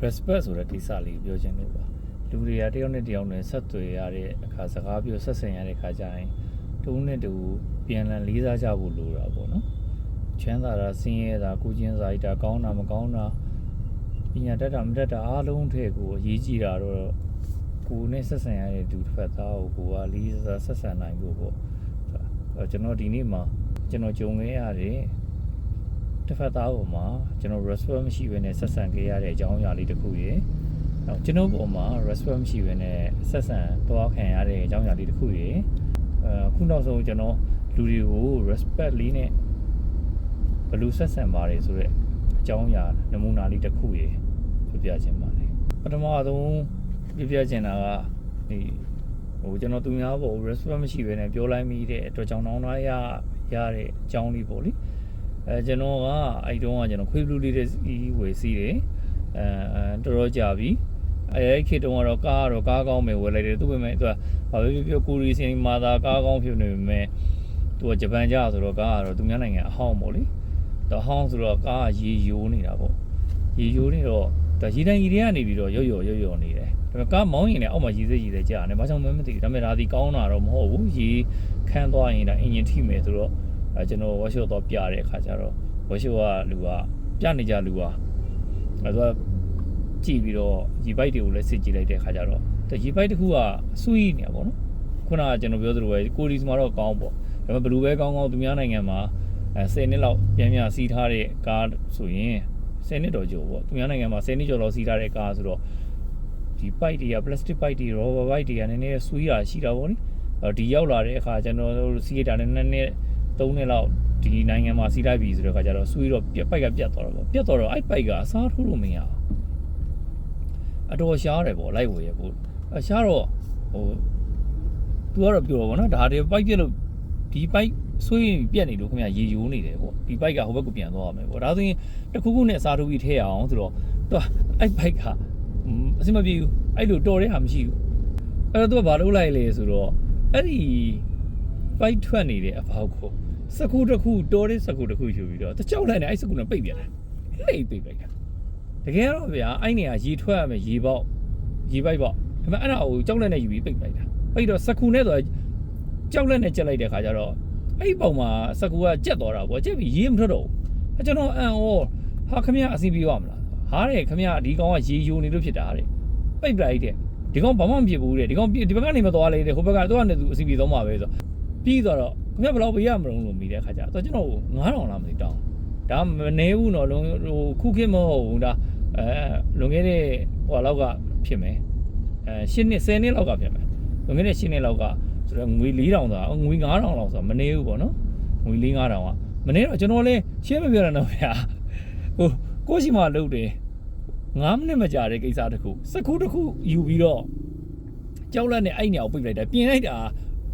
respect ဆိုတဲ့ကိစ္စလေးပြောချင်လို့ပါလူတွေကတယောက်နဲ့တယောက်နဲ့ဆက်သွယ်ရတဲ့အခါစကားပြောဆက်ဆံရတဲ့အခါကျရင်တုံးနဲ့တူပြန်လည်လေးစားကြဖို့လိုတာပေါ့နော်ချမ်းသာတာဆင်းရဲတာကိုချင်းစာရိတာကောင်းတာမကောင်းတာပညာတတ်တာမတတ်တာအားလုံးထည့်ကိုအရေးကြီးတာတော့ကိုနဲ့ဆက်ဆံရတဲ့သူတစ်ဖက်သားကိုကလေးစားဆက်ဆံနိုင်ဖို့ပေါ့ကျွန်တော်ဒီနေ့မှာကျွန်တော်ကြုံခဲ့ရတဲ့တစ်ဖက်သားပေါ်မှာကျွန်တော် respect မရှိဘဲနဲ့ဆက်ဆံခဲ့ရတဲ့အကြောင်းအရာလေးတစ်ခုရယ်နောက်ကျွန်တော်ပေါ်မှာ respect မရှိဘဲနဲ့ဆက်ဆံသွားခံရတဲ့အကြောင်းအရာလေးတစ်ခုရယ်ခုနောက်ဆုံးကျွန်တော်လူတွေကို respect လေးနဲ့ဘယ်လိုဆက်ဆံပါလဲဆိုတဲ့အကြောင်းအရာနမူနာလေးတစ်ခုရယ်ပြပြချင်ပါတယ်ပထမဆုံးပြပြချင်တာကဒီကျွန်တော်သူများပေါ် respect မရှိဘဲနဲ့ပြောလိုက်မိတဲ့အတွက်ကြောင့်နောင်လာရတဲ့အကြောင်းလေးပေါ့လေကျွန်တော်ကအဲ့တုန်းကကျွန်တော်ခွေးဘလူးလေးတွေဝယ်စီးတယ်တော်တော်ကြာပြီအဲ့ခေတ်တုန်းကတော့ကားကောင်းမယ်ဝယ်လိုက်တယ်သူ့ပေမဲ့သူကဘာပဲပြောကိုရီစင်မာသာကားကောင်းဖြစ်နေပေမဲ့သူကဂျပန်ကြဆိုတော့ကားကတော့သူများနိုင်ငံအဟောင်းပေါ့လေတော့ဟောင်းဆိုတော့ကားရေယိုးနေတာပေါ့ရေယိုးနေတော့ဒါရေတိုင်းရေတွေကနေပြီးတော့ရော့နေတယ်ဒါပေမဲ့ကားမောင်းရင်လည်းအောက်မှာရေစိကြာနေဘာကြောင့်မှမသိဘူးဒါပေမဲ့ဒါဒီကောင်းတာတော့မဟုတ်ဘူးရေခန်းသွားရင်ဒါအင်ဂျင်ထိမယ်ဆိုတော့ကျွန်တော်ဝါရှို့တော့ပြတဲ့အခါကျတော့ဝါရှို့ကလူကပြနေကြလူကသူကကြည့်ပြီးတော့ရီပိုက်တွေကိုလည်းစစ်ကြည့်လိုက်တဲ့အခါကျတော့ရီပိုက်တစ်ခုကဆူးနေရပါတော့ခုနကကျွန်တော်ပြောသလိုပဲကိုရီစမှာတော့ကောင်းပေါ့ဒါပေမဲ့ဘလူးပဲကောင်းသူများနိုင်ငံမှာ10နှစ်လောက်ပြန်စီးထားတဲ့ကားဆိုရင်10နှစ်တော့ကျော်ပေါ့သူများနိုင်ငံမှာ10နှစ်ကျော်လောက်စီးထားတဲ့ကားဆိုတော့ဒီပိုက်တွေကပလတ်စတစ်ပိုက်တွေရောဘာပိုက်တွေကနည်းနည်းဆူးရရှိတာပေါ့နိဒီရောက်လာတဲ့အခါကျွန်တော်တို့စီးရတာနဲ့နည်းနည်း3နှစ်လောက်ဒီနိုင်ငံမှာစီးလိုက်ပြီဆိုတော့ခါကျတော့ဆွေးတော့ပိုက်ကပြတ်သွားတော့ပေါ့ပြတ်သွားတော့အဲ့ပိုက်ကစားထိုးလို့မရဘူးအတော်ရှားတယ်ပေါ့လိုက်ဝယ်ရပေါ့ရှားတော့သူကတော့ပြောပေါ့နော်ဒါတွေပိုက်ပြက်လို့ဒီပိုက်ဆွေးပြက်နေလို့ခင်ဗျရေယိုးနေတယ်ပေါ့ဒီပိုက်ကဟိုဘက်ကိုပြန်သွားရမယ်ပေါ့ဒါဆိုရင်တစ်ခုခုနဲ့စားထိုးပြီးထည့်အောင်ဆိုတော့သူအဲ့ပိုက်ကအစမပြေဘူးအဲ့လိုတော်တဲ့ဟာမရှိဘူးအဲ့တော့သူကဘာလုပ်လိုက်လဲဆိုတော့အဲ့ဒီပိုက်ထွက်နေတဲ့အဖောက်ကိုစကူတစ်ခုတော်တဲ့စကူတစ်ခုယူပြီးတော့တကြောက်လိုက်နေအဲ့စကူနဲ့ပိတ်ပြန်တယ်ပိတ်လိုက်တာတကယ်တော့ဗျာအဲ့နေရာရေထွက်ရမယ်ရေပိုက်ပေါ့ဒါပေမဲ့အဲ့ဒါကိုကြောက်လက်နဲ့ယူပြီးပိတ်လိုက်တာပိတ်တော့စကူနဲ့ဆိုကြောက်လက်နဲ့ကျက်လိုက်တဲ့ခါကျတော့အဲ့ပုံမှာစကူကကျက်သွားတာပေါ့ကျက်ပြီးရေမထွက်တော့ဘူးကျွန်တော်ဟာခမရအစီပြေးရမလားဟာတဲ့ခမရဒီကောင်ကရေယိုနေလို့ဖြစ်တာတဲ့ပိတ်လိုက်တဲ့ဒီကောင်ဘာမှမဖြစ်ဘူးတဲ့ဒီကောင်ဒီဘက်ကနေမသွားလေတဲ့ဟိုဘက်ကတော့နဲ့သူအစီပြေးသွားမှာပဲဆိုပြီးတော့ခင်ဗျဘယ်လောက်ပေးရမလို့မိတဲ့ခါကျတော့ကျွန်တော်9000လားမသိတောင်းဒါမနေဘူးနော်ဟိုခုခေတ်မဟုတ်ဘူးဒါလွန်ခဲ့တဲ့ဟိုလောက်ကဖြစ်မယ်10နှစ်လောက်ကဖြစ်မယ်လွန်ခဲ့တဲ့10နှစ်လောက်ကဆိုတော့ငွေ4000ဆိုတာငွေ9000လောက်ဆိုတာမနေဘူးပေါ့နော်ငွေ5000ကမနေတော့ကျွန်တော်လည်းရှင်းမပြောရတော့ဗျာဟိုကိုရှိမှလုပ်တယ်9မိနစ်မကြာတဲ့ကိစ္စတစ်ခုစကူတစ်ခုယူပြီးတော့ကြောက်လက်နဲ့အဲ့နေအောင်ပိတ်လိုက်တာပြင်လိုက်တာ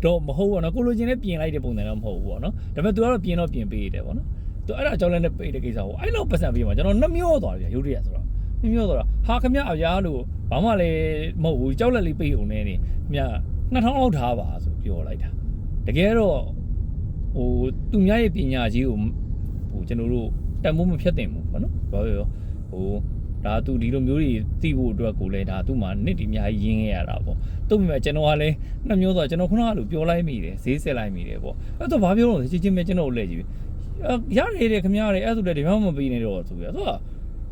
တော့မဟုတ်ဘူးနော်ကိုလိုချင်နဲ့ပြင်လိုက်တဲ့ပုံစံတော့မဟုတ်ဘူးပေါ့နော်ဒါပေမဲ့ तू ကတော့ပြင်တော့ပြင်ပေးတယ်ပေါ့နော် तू အဲ့ဒါကြောက်လက်နဲ့ပိတ်တဲ့ကိစ္စကိုအဲ့လောက်ပတ်စံပေးမှာကျွန်တော်နှမျောသွားတယ်ရုပ်တရက်ဆိုတော့နှမျောသွားတာဟာခမရအရားလို့ဘာမှလည်းမဟုတ်ဘူးကြောက်လက်လေးပိတ်ုံနဲ့နေခမရ2000လောက်ထားပါဆိုပြောလိုက်တာတကယ်တော့ဟိုသူများရဲ့ပညာကြီးကိုဟိုကျွန်တော်တို့တန်ဖိုးမဖြတ်တင်ဘူးပေါ့နော်ဘာပြောဟိုဒါသူဒီလိုမျိုးတွေသိဖို့အတွက်ကိုလည်းဒါသူ့မှာနှစ်ဒီအများကြီးရင်းခဲ့ရတာပေါ့သူ့မိမဲ့ကျွန်တော်ကလည်းနှမျိုးဆိုကျွန်တော်ခုနကလိုပြောလိုက်မိတယ်ဈေးဆက်လိုက်မိတယ်ပေါ့အဲ့တော့ဘာပြောလို့ချင်းပဲကျွန်တော်လက်ကြည့်ရတယ်ခင်ဗျားတွေအဲ့ဆိုလည်းဒီမှမပေးနေတော့ဆိုပြီးတော့သူက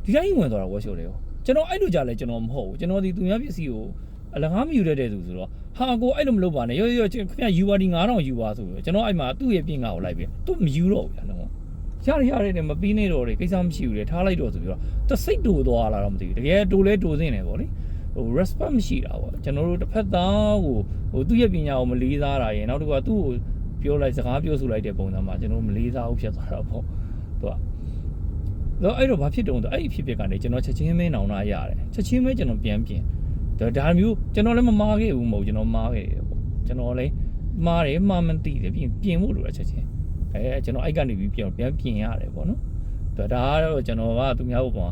ဒီတိုင်းဝင်သွားတာဝက်ရှိုးတယ်ကျွန်တော်အဲ့လိုကြလဲကျွန်တော်မဟုတ်ဘူးကျွန်တော်ဒီသူများပစ္စည်းကိုအလကားမယူတတ်တဲ့သူဆိုတော့ဟာကိုအဲ့လိုမလုပ်ပါနဲ့ရောခင်ဗျာ URD 9000ယူပါဆိုပြီးကျွန်တော်အဲ့မှာသူ့ရဲ့ပြင်ကားကိုလိုက်ပြီးသူမယူတော့ဘူးဗျာနော်ရတယ်နဲ့မပြီးနေတော့လေကိစ္စမရှိဘူးလေထားလိုက်တော့ဆိုပြီးတော့သူစိတ်တူသွားလာတော့မသိဘူးတကယ်တူလဲတူစင်းတယ်ပေါ့လေဟို respect မရှိတာပေါ့ကျွန်တော်တို့တစ်ဖက်သားကိုဟိုသူ့ရဲ့ပညာကိုမလေးစားတာရယ်နောက်တစ်ခုကသူ့ကိုပြောလိုက်စကားပြောဆိုလိုက်တဲ့ပုံစံမှာကျွန်တော်မလေးစားဘူးဖြစ်သွားတာပေါ့သူကတော့အဲ့တော့ဘာဖြစ်တုံးဆိုအဲ့ဒီဖြစ်ကနေကျွန်တော်ချက်ချင်းမဲနောင်လာရတယ်ချက်ချင်းမဲကျွန်တော်ပြန်ပြင်ဒါမျိုးကျွန်တော်လည်းမမားခဲ့ဘူးမဟုတ်ကျွန်တော်မားခဲ့တယ်ပေါ့ကျွန်တော်လည်းမားတယ်မှားမသိတယ်ပြင်ဖို့လိုတယ်ချက်ချင်းကျွန်တော်အဲ့ကနေပြီးပြန်ပြင်ရတယ်ပေါ့နော်ဒါကတော့ကျွန်တော်ကသူများဘုံ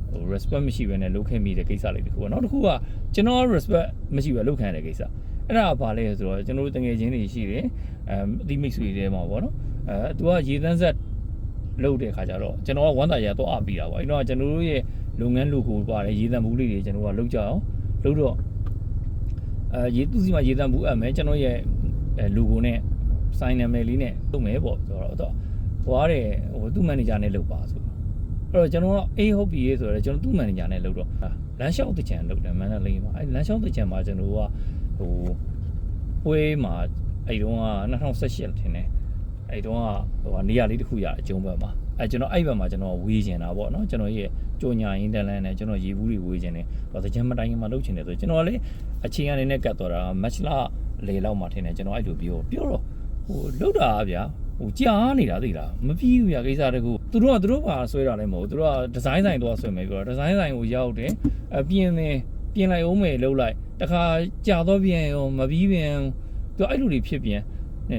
ဟို respect မရှိဘဲနဲ့လုပ်ခဲ့မိတဲ့ကိစ္စလေးတခုပေါ့နောက်တစ်ခုကကျွန်တော် respect မရှိဘဲလုပ်ခံရတဲ့ကိစ္စအဲ့ဒါကဘာလဲဆိုတော့ကျွန်တော်တို့တငယ်ချင်းတွေရှိတယ်အသီးမိတ်ဆွေတွေမှာပေါ့နော်သူကရေသန်းဆက် လုပ်တဲ့ခါကျတော့ကျွန်တော်ကဝမ်းသာရတော့အပ်ပြီးတာပေါ့အဲ့တော့ကျွန်တော်တို့ရဲ့လုပ်ငန်းလူကိုပါတယ်ရေသံဘူးလေးတွေကျွန်တော်ကလုပ်ကြအောင်လုပ်တော့ရေသူစီမှာရေသံဘူးအပ်မယ်ကျွန်တော်ရဲ့လူကိုနဲ့စိုင်းနာမည်လေးနဲ့လုပ်မယ်ပေါ့ဆိုတော့ဟိုအားတဲ့ဟိုသူ့မန်နေဂျာနဲ့လုပ်ပါဆိုအဲ့တော့ကျွန်တော်ကအေးဟုတ်ပြီဆိုတော့ကျွန်တော်သူ့မန်နေဂျာနဲ့လုပ်တော့လမ်းလျှောက်တကြံလုပ်တယ်မန္တလေးမှာအဲ့လမ်းလျှောက်တကြံမှာကျွန်တော်ကဟိုပွဲမှာအဲ့တုန်းက2018ထင်တယ်အဲ့တုန်းကဟိုနေရာလေးတစ်ခုရအကျုံးဘက်မှာအဲ့ကျွန်တော်အဲ့ဘက်မှာကျွန်တော်ဝေးကျင်တာပေါ့နော်ကျွန်တော်ရဲ့ကြော်ညာရင်းတန်လန်းနဲ့ကျွန်တော်ရေဘူးတွေဝေးကျင်တယ်တော့တကြံမတိုင်းမှာလုပ်ချင်တယ်ဆိုကျွန်တော်လည်းအချိန်အနေနဲ့ကတ်သွားတာမတ်လလေလောက်မှာထင်တယ်ကျွန်တော်အဲ့လိုပြောတော့ဟိုလောက်တာဗျာဟိုကြားနေတာသိလားမပြီးဘူးဗျာကိစ္စတကူသူတို့ပါဆွဲတာလည်းမဟုတ်သူတို့ကဒီဇိုင်းဆိုင်တော့ဆွဲမယ်ပြောတော့ဒီဇိုင်းဆိုင်ကိုရောက်တယ်ပြင်လိုက်အောင်မယ်လှုပ်လိုက်တခါကြာတော့ပြန်ရောမပြီးပြန်သူအဲ့လိုတွေဖြစ်ပြန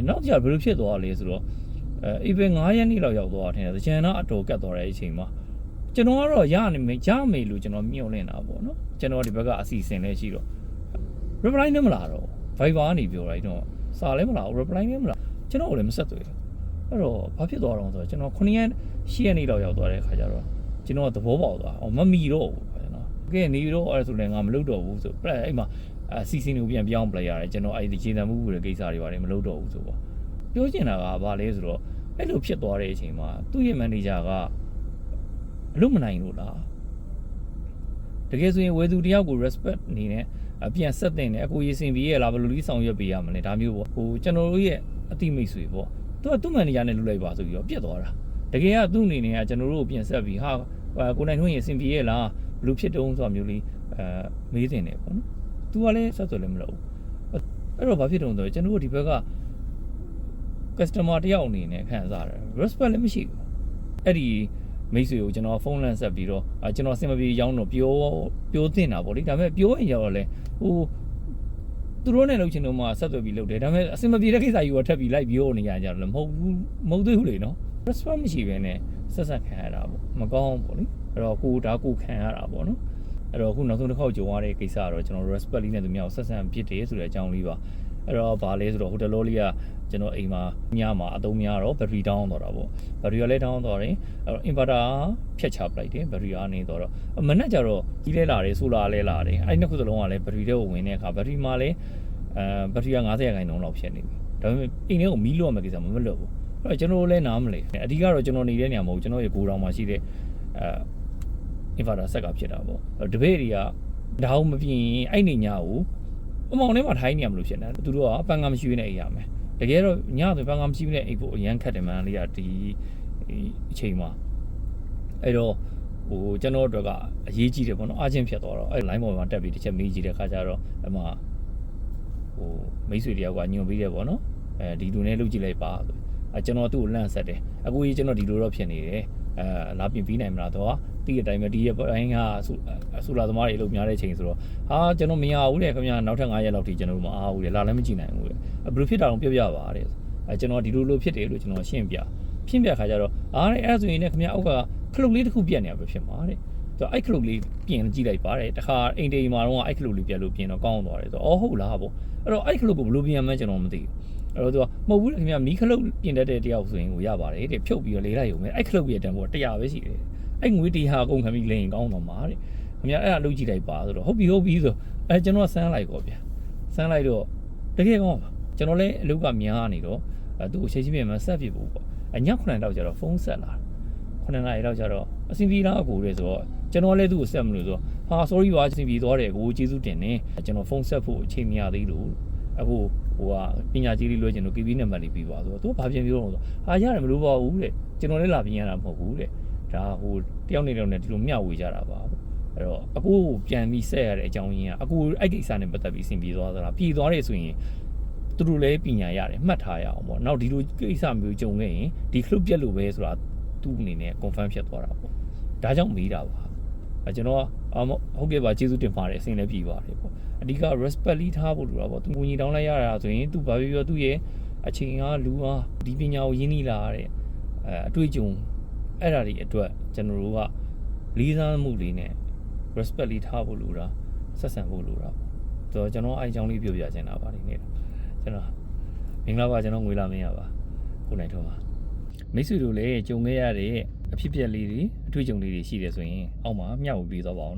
်နောက်ကြဘယ်လိုဖြစ်သွားလဲဆိုတော့အေးပဲ9ရက်နေ့လောက်ရောက်သွားတယ်တကြံတော့အတော်ကတ်သွားတဲ့အချိန်မှာကျွန်တော်ကတော့ရမယ်လို့ကျွန်တော်မြှော်လင့်တာပေါ့နော်ကျွန်တော်ဒီဘက်ကအစီအစဉ်လည်းရှိတော့ reply နဲ့မလာတော့ Viber ကနေပြောလိုက်တော့စာလည်းမလာဘူး reply နဲ့မလာကျွန်တော်လည်းမဆက်သွေးဘူးအဲ့တော့ဘာဖြစ်သွားတော့ဆိုတော့ကျွန်တော်9ရက်10ရက်နေ့လောက်ရောက်သွားတဲ့ခါကျတော့ကျွန်တော်ကသဘောပေါက်သွားမမီတော့ဘူးကျွန်တော်ကဲနေတော့အဲ့ဆိုလည်းငါမလုပ်တော့ဘူးဆိုအဲ့မှာစီစဉ်ကိုပြန်ပြောင်းပလိုက်ရတယ်ကျွန်တော်အဲ့ဒီခြေတံမှုတွေကိစ္စတွေပါတယ်မလုပ်တော့ဘူးဆိုပေါ့ပြောချင်တာကဘာလဲဆိုတော့အဲ့လိုဖြစ်သွားတဲ့အချိန်မှာသူ့ရဲ့မန်နေဂျာကအလုပ်မနိုင်လို့လားတကယ်ဆိုရင်ဝယ်သူတယောက်ကို respect အနေနဲ့ပြန်ဆက်တင်တယ်အကိုရေးစင်ပြီးရလားဘယ်လိုလေးဆောင်ရွက်ပေးရမလဲဒါမျိုးပေါ့ဟိုကျွန်တော်တို့ရဲ့အတိမိတ်ဆွေပေါ့သူ့မန်နေဂျာနဲ့လုပ်လိုက်ပါဆိုပြီးတော့ပြတ်သွားတာတကယ်ကသူ့အနေနဲ့ကကျွန်တော်တို့ကိုပြန်ဆက်ပြီးဟာကိုနိုင်ထွန်းရေးစင်ပြီးရလားဘယ်လိုဖြစ်တုံးဆိုတာမျိုးလေးမေးတင်တယ်ပေါ့နော်သူကလည်းဆက်သွယ်လည်းမလုပ်ဘူးအဲ့တော့ဘာဖြစ်တုံးဆိုတော့ကျွန်တော်တို့ဒီဘက်က customer တယောက်အနေနဲ့ခံစားရတယ် respect လည်းမရှိဘူးအဲ့ဒီမိတ်ဆွေကိုကျွန်တော်ဖုန်းလန့်ဆက်ပြီးတော့ကျွန်တော်စင်မပြေရောင်းတော့ပြောတင်တာပေါ့လေဒါပေမဲ့ပြောရင်ကြတော့လေဟိုသူတို့နဲ့လုပ်ချင်တော့မှဆက်သွယ်ပြီးလုပ်တယ်ဒါပေမဲ့အစင်မပြေတဲ့ကိစ္စယူတော့ထပ်ပြီးလိုက်ပြောနေကြကြတော့မဟုတ်သေးဘူးလေနော် respect မရှိဘဲနဲ့ဆက်ခံရတာပေါ့မကောင်းပေါ့လေအဲ့တော့ကိုခံရတာပေါ့နော်အဲ့တော့အခုနောက်ဆုံးတစ်ခေါက်ကြုံရတဲ့ကိစ္စကတော့ကျွန်တော် respect လေးနဲ့သူများကိုဆက်ဆံဖြစ်တယ်ဆိုတဲ့အကြောင်းလေးပါအဲ့တော့ဗာလဲဆိုတော့ဟိုတလောလေးကကျွန်တော်အိမ်မှာညမှာအသုံးများတော့ battery down သွားတာပေါ့ battery လည်း down သွားတယ်အဲ့တော့ inverter ဖြတ်ချပလိုက်တယ် battery အနေသွားတော့မနေ့ကျတော့ကြီးလဲလာတယ် solar လဲလာတယ်အဲ့နှစ်ခုစလုံးကလည်း battery တွေကိုဝင်တဲ့အခါ battery မှာလည်းbattery က90%လောက်ဖြစ်နေပြီဒါပေမဲ့အိမ်ထဲကိုမီးလို့ရမယ့်ကိစ္စမလွတ်ဘူးအဲ့တော့ကျွန်တော်လည်းနားမလဲအဓိကတော့ကျွန်တော်နေတဲ့နေရာမဟုတ်ကျွန်တော်ရဲ့ကိုယ်တော်မှာရှိတဲ့inverter ဆက်ကဖြစ်တာပေါ့တပည့်တွေကဒါအောင်မပြင်းအဲ့နေညကိုအမောင်ထဲမှာထိုင်းနေရမလို့ဖြစ်နေသူတို့ကပန်ကမရှိနေအိမ်ရမယ်တကယ်တော့ညဆိုပန်ကမရှိနေအိမ်ဖို့အရန်ခက်တယ်မန်လေးကဒီအချိန်မှာအဲ့တော့ဟိုကျွန်တော်တို့ကအရေးကြီးတယ်ပေါ့နော်အားချင်းဖြစ်သွားတော့အဲ့ line ပေါ်မှာတက်ပြီးတစ်ချက်မေးကြည့်တဲ့ခါကျတော့အမှဟိုမိတ်ဆွေတယောက်ကညွန်ပေးတယ်ပေါ့နော်ဒီလူနဲ့လုပ်ကြည့်လိုက်ပါကျွန်တော်သူ့ကိုလန့်ဆက်တယ်အခုကြီးကျွန်တော်ဒီလိုတော့ဖြစ်နေတယ်လာပြင်ပြီးနိုင်မလားတော့ဒီအတိုင်းပဲဒီရဲ့ပိုင်းကဆူလာသမားတွေအလုပ်များတဲ့ချိန်ဆိုတော့ဟာကျွန်တော်မရဘူးတဲ့ခင်ဗျာနောက်ထပ်9ရက်လောက်ထိကျွန်တော်တို့မအားဘူးလေလာလည်းမကြည့်နိုင်ဘူးလေဘယ်လိုဖြစ်တာတော့ပြောပြပါတဲ့ကျွန်တော်ဒီလိုဖြစ်တယ်လို့ကျွန်တော်ရှင်းပြခါကြတော့အဲ့ဆိုရင်လည်းခင်ဗျာအောက်ကခလုတ်လေးတစ်ခုပြတ်နေရပဲဖြစ်မှာတဲ့ဆိုတော့အဲ့ခလုတ်လေးပြင်ကြည့်လိုက်ပါတယ်တခါအိမ်တိမ်မှာတော့အဲ့ခလုတ်လေးပြတ်လို့ပြင်တော့ကောင်းသွားတယ်ဆိုတော့ဟုတ်လားပေါ့အဲ့တော့အဲ့ခလုတ်ကိုဘယ်လိုပြင်မှန်းကျွန်တော်မသိဘူးအဲ့တော့သူကမဟုတ်ဘူးခင်ဗျာမီးခလုတ်ပြင်တတ်တဲ့တယောက်ဆိုရင်ကိုရပါတယ်တဲ့ဖြုတ်ပြီးတော့လေးလိုက်ရုံပဲအဲ့ခလုတ်ရဲ့တန်ဖိုး100ပဲရှိတယ်အဲ့ငွေတီဟာအကုန်ခံပြီးလိန်ကောင်းတော့မှာတဲ့ခင်ဗျာအဲ့ဒါလုပ်ကြည့်လိုက်ပါဆိုတော့ဟုတ်ပြီဆိုကျွန်တော်ဆန်းလိုက်တော့ဗျာဆန်းလိုက်တော့တကယ်ကောင်းပါကျွန်တော်လည်းအလုပ်ကများနေတော့သူ့ချိန်ချင်းပြန်မဆက်ဖြစ်ဘူးပေါ့ည9လောက်ကျတော့ဖုန်းဆက်လာ9နာရီလောက်ကျတော့အဆင်ပြေလားအကိုတဲ့ဆိုတော့ကျွန်တော်လည်းသူ့ကိုဆက်မလို့ဆိုတော့ဟာ sorry ပါအဆင်ပြေသွားတယ်ကိုကျေးဇူးတင်နေကျွန်တော်ဖုန်းဆက်ဖို့အချိန်မရသေးလို့အခုဟိုကပညာကြီးလေးလွှဲကျွန်တော် KB နံပါတ်လေးပြီးပါဆိုတော့သူဘာပြင်ပြောတော့ဆိုဟာရတယ်မလို့ပါဘူးတဲ့ကျွန်တော်လည်းလာပြင်ရတာမဟုတ်ဘူးတဲ့ဒါဟိုတယောက်နဲ့ဒီလိုမျှဝေကြတာပါအဲ့တော့အကိုပြန်ပြီးဆက်ရတဲ့အကြောင်းရင်းကအကိုအဲ့ကိစ္စနဲ့ပတ်သက်ပြီးအဆင်ပြေသွားသလားပြေသွားတယ်ဆိုရင်သူတို့လည်းပညာရတယ်မှတ်ထားရအောင်ပေါ့နောက်ဒီလိုကိစ္စမျိုးကြုံခဲ့ရင်ဒီခလုတ်ပြက်လို့ပဲဆိုတာသူ့အနေနဲ့ confirm ဖြစ်သွားတာပေါ့ဒါကြောင့်မေးတာပါကျွန်တော်ဟုတ်ကဲ့ပါကျေးဇူးတင်ပါတယ်အဆင်လည်းပြေပါတယ်ပေါ့အဓိက respect လေးထားဖို့လိုတာပေါ့သူကိုကြီးတောင်းလိုက်ရတာဆိုရင်သူဘာပြောသူ့ရဲ့အချိန်ကလူအားဒီပညာကိုရင်းနှီးလာတဲ့အတွေ့အကြုံအဲ့ဒါတွေအတွက်ကျွန်တော်တို့ကလေးစားမှုလေးနဲ့ respect လေးထားဖို့လိုတာဆက်ဆံဖို့လိုတာပေါ့ကျွန်တော်အဲ့အကြောင်းလေးပြောပြချင်တာပါဒီနေ့ကျွန်တော်မင်္ဂလာပါကျွန်တော်ငွေလာမင်းရပါကိုနိုင်ထွန်းပါ မိတ်ဆွေတို့လည်းကြုံခဲ့ရတဲ့အဖြစ်အပျက်လေးတွေအတွေ့အကြုံလေးတွေရှိတယ်ဆိုရင်အောက်မှာမျှဝေပေးသွားပါဦး